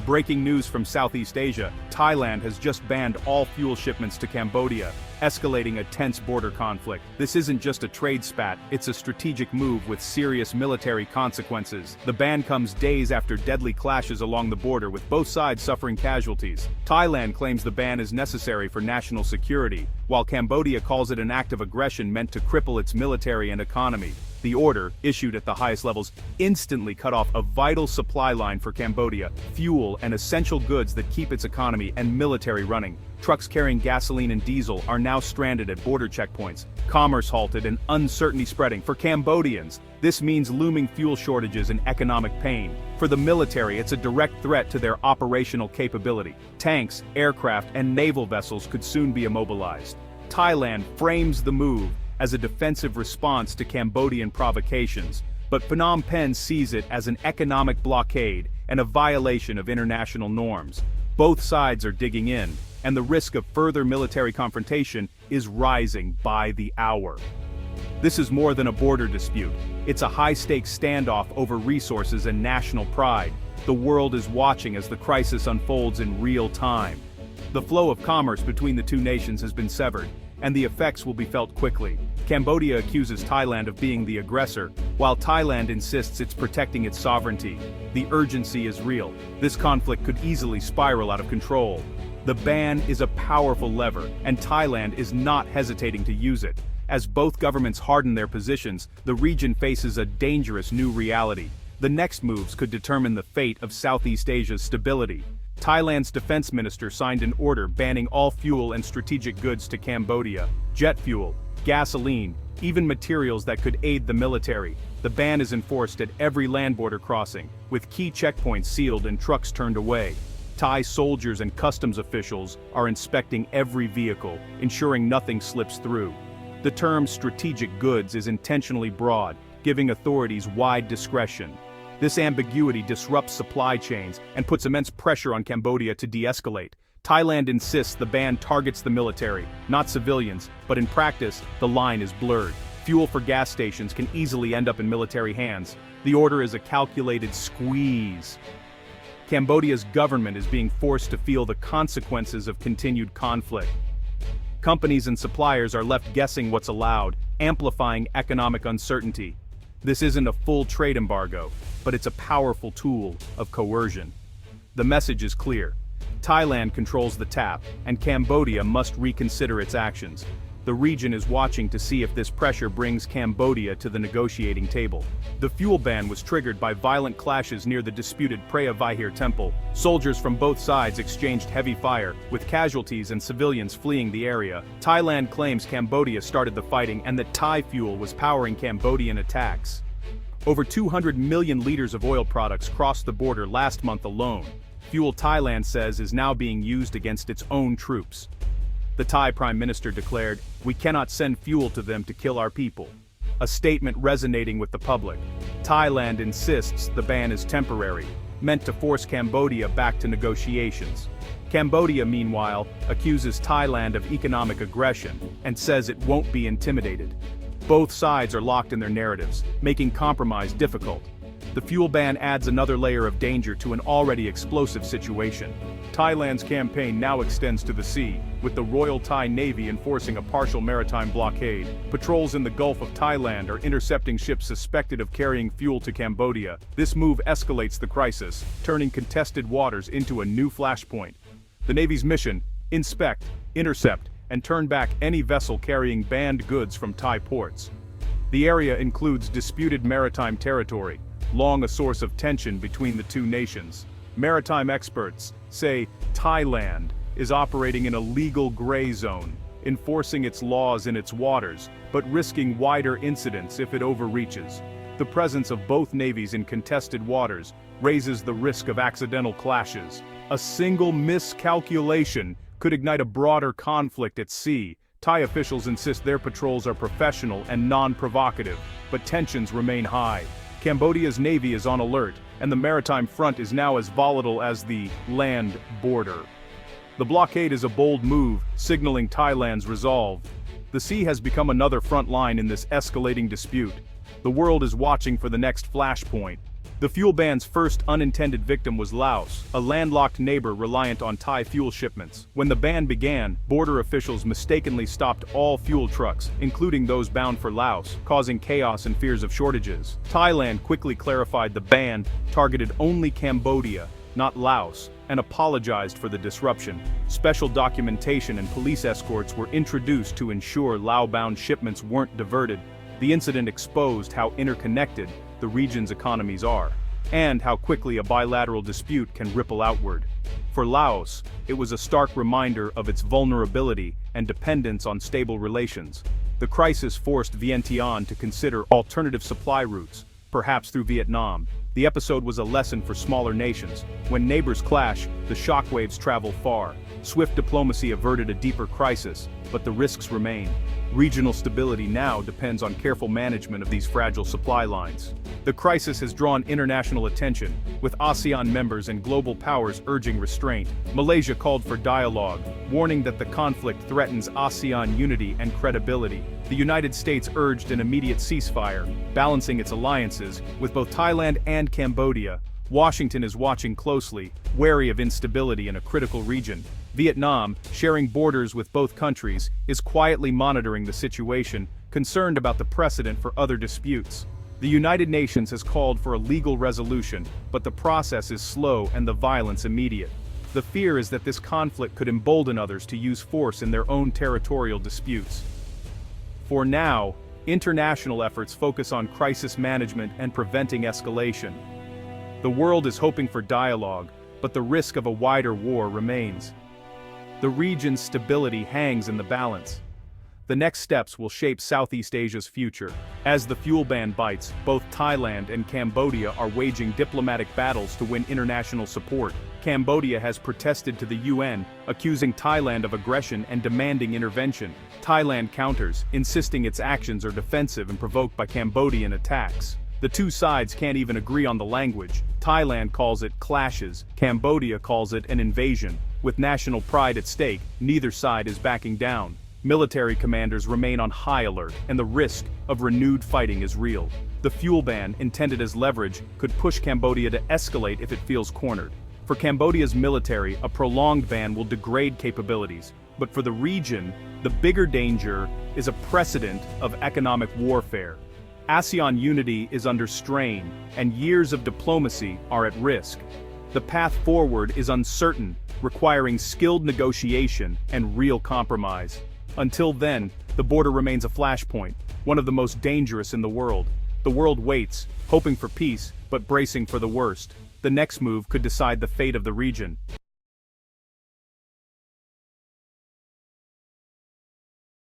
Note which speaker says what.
Speaker 1: Breaking news from Southeast Asia: Thailand has just banned all fuel shipments to Cambodia, escalating a tense border conflict. This isn't just a trade spat, it's a strategic move with serious military consequences. The ban comes days after deadly clashes along the border, with both sides suffering casualties. Thailand claims the ban is necessary for national security, while Cambodia calls it an act of aggression meant to cripple its military and economy. The order, issued at the highest levels, instantly cut off a vital supply line for Cambodia: fuel and essential goods that keep its economy and military running. Trucks carrying gasoline and diesel are now stranded at border checkpoints, commerce halted and uncertainty spreading. For Cambodians, this means looming fuel shortages and economic pain. For the military, it's a direct threat to their operational capability. Tanks, aircraft, and naval vessels could soon be immobilized. Thailand frames the move as a defensive response to Cambodian provocations, but Phnom Penh sees it as an economic blockade and a violation of international norms. Both sides are digging in, and the risk of further military confrontation is rising by the hour. This is more than a border dispute. It's a high-stakes standoff over resources and national pride. The world is watching as the crisis unfolds in real time. The flow of commerce between the two nations has been severed, and the effects will be felt quickly. Cambodia accuses Thailand of being the aggressor, while Thailand insists it's protecting its sovereignty. The urgency is real. This conflict could easily spiral out of control. The ban is a powerful lever, and Thailand is not hesitating to use it. As both governments harden their positions, the region faces a dangerous new reality. The next moves could determine the fate of Southeast Asia's stability. Thailand's defense minister signed an order banning all fuel and strategic goods to Cambodia: jet fuel, gasoline, even materials that could aid the military. The ban is enforced at every land border crossing, with key checkpoints sealed and trucks turned away. Thai soldiers and customs officials are inspecting every vehicle, ensuring nothing slips through. The term strategic goods is intentionally broad, giving authorities wide discretion. This ambiguity disrupts supply chains and puts immense pressure on Cambodia to de-escalate. Thailand insists the ban targets the military, not civilians, but in practice, the line is blurred. Fuel for gas stations can easily end up in military hands. The order is a calculated squeeze. Cambodia's government is being forced to feel the consequences of continued conflict. Companies and suppliers are left guessing what's allowed, amplifying economic uncertainty. This isn't a full trade embargo, but it's a powerful tool of coercion. The message is clear. Thailand controls the tap, and Cambodia must reconsider its actions. The region is watching to see if this pressure brings Cambodia to the negotiating table. The fuel ban was triggered by violent clashes near the disputed Preah Vihear temple. Soldiers from both sides exchanged heavy fire, with casualties and civilians fleeing the area. Thailand claims Cambodia started the fighting and that Thai fuel was powering Cambodian attacks. Over 200 million liters of oil products crossed the border last month alone. Fuel Thailand says is now being used against its own troops. The Thai Prime Minister declared, "We cannot send fuel to them to kill our people," a statement resonating with the public. Thailand insists the ban is temporary, meant to force Cambodia back to negotiations. Cambodia, meanwhile, accuses Thailand of economic aggression and says it won't be intimidated. Both sides are locked in their narratives, making compromise difficult. The fuel ban adds another layer of danger to an already explosive situation. Thailand's campaign now extends to the sea, with the Royal Thai Navy enforcing a partial maritime blockade. Patrols in the Gulf of Thailand are intercepting ships suspected of carrying fuel to Cambodia. This move escalates the crisis, turning contested waters into a new flashpoint. The Navy's mission: inspect, intercept, and turn back any vessel carrying banned goods from Thai ports. The area includes disputed maritime territory, long a source of tension between the two nations. Maritime experts say Thailand is operating in a legal gray zone, enforcing its laws in its waters, but risking wider incidents if it overreaches. The presence of both navies in contested waters raises the risk of accidental clashes. A single miscalculation could ignite a broader conflict at sea. Thai officials insist their patrols are professional and non-provocative, but tensions remain high. Cambodia's navy is on alert, and the maritime front is now as volatile as the land border. The blockade is a bold move, signaling Thailand's resolve. The sea has become another front line in this escalating dispute. The world is watching for the next flashpoint. The fuel ban's first unintended victim was Laos, a landlocked neighbor reliant on Thai fuel shipments. When the ban began, border officials mistakenly stopped all fuel trucks, including those bound for Laos, causing chaos and fears of shortages. Thailand quickly clarified the ban targeted only Cambodia, not Laos, and apologized for the disruption. Special documentation and police escorts were introduced to ensure Lao-bound shipments weren't diverted. The incident exposed how interconnected the region's economies are, and how quickly a bilateral dispute can ripple outward. For Laos, it was a stark reminder of its vulnerability and dependence on stable relations. The crisis forced Vientiane to consider alternative supply routes, perhaps through Vietnam. The episode was a lesson for smaller nations. When neighbors clash, the shockwaves travel far. Swift diplomacy averted a deeper crisis, but the risks remain. Regional stability now depends on careful management of these fragile supply lines. The crisis has drawn international attention, with ASEAN members and global powers urging restraint. Malaysia called for dialogue, warning that the conflict threatens ASEAN unity and credibility. The United States urged an immediate ceasefire, balancing its alliances with both Thailand and Cambodia. Washington is watching closely, wary of instability in a critical region. Vietnam, sharing borders with both countries, is quietly monitoring the situation, concerned about the precedent for other disputes. The United Nations has called for a legal resolution, but the process is slow and the violence immediate. The fear is that this conflict could embolden others to use force in their own territorial disputes. For now, international efforts focus on crisis management and preventing escalation. The world is hoping for dialogue, but the risk of a wider war remains. The region's stability hangs in the balance. The next steps will shape Southeast Asia's future. As the fuel ban bites, both Thailand and Cambodia are waging diplomatic battles to win international support. Cambodia has protested to the UN, accusing Thailand of aggression and demanding intervention. Thailand counters, insisting its actions are defensive and provoked by Cambodian attacks. The two sides can't even agree on the language. Thailand calls it clashes, Cambodia calls it an invasion. With national pride at stake, neither side is backing down. Military commanders remain on high alert, and the risk of renewed fighting is real. The fuel ban, intended as leverage, could push Cambodia to escalate if it feels cornered. For Cambodia's military, a prolonged ban will degrade capabilities. But for the region, the bigger danger is a precedent of economic warfare. ASEAN unity is under strain, and years of diplomacy are at risk. The path forward is uncertain, requiring skilled negotiation and real compromise. Until then, the border remains a flashpoint, one of the most dangerous in the world. The world waits, hoping for peace, but bracing for the worst. The next move could decide the fate of the region.